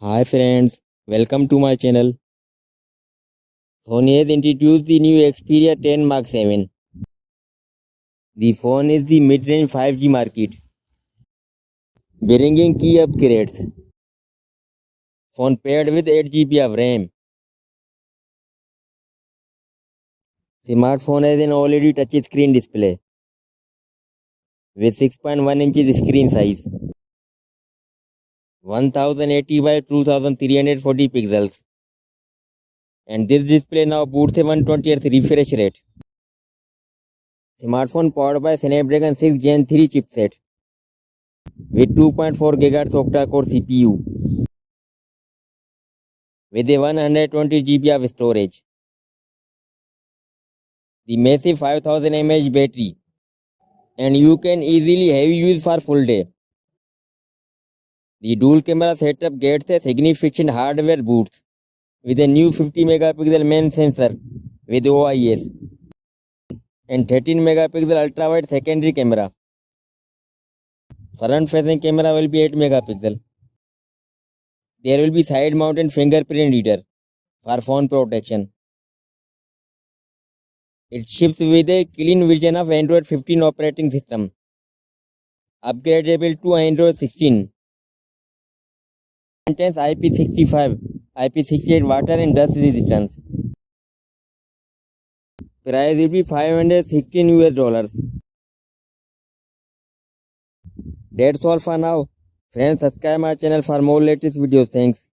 Hi friends, welcome to my channel. Sony has introduced the new Xperia 10 Mark 7. The phone is the mid-range 5G market, bringing key upgrades. Phone paired with 8 GB of RAM. Smartphone has an OLED touchscreen display with 6.1 inches screen size, 1080 by 2340 pixels, and this display now boosts a 120Hz refresh rate. Smartphone powered by Snapdragon 6 Gen 3 chipset with 2.4 GHz octa-core CPU with a 120 GB of storage. The massive 5000 mAh battery, and you can easily heavy use for full day. The dual camera setup gets a significant hardware boost with a new 50 megapixel main sensor with OIS and 13 megapixel ultra wide secondary camera. Front facing camera will be 8 megapixel. There will be side mounted fingerprint reader for phone protection. It ships with a clean version of Android 15 operating system, upgradable to Android 16. Contains IP65, IP68 water and dust resistance. Price will be $516. That's all for now. Friends, subscribe my channel for more latest videos. Thanks.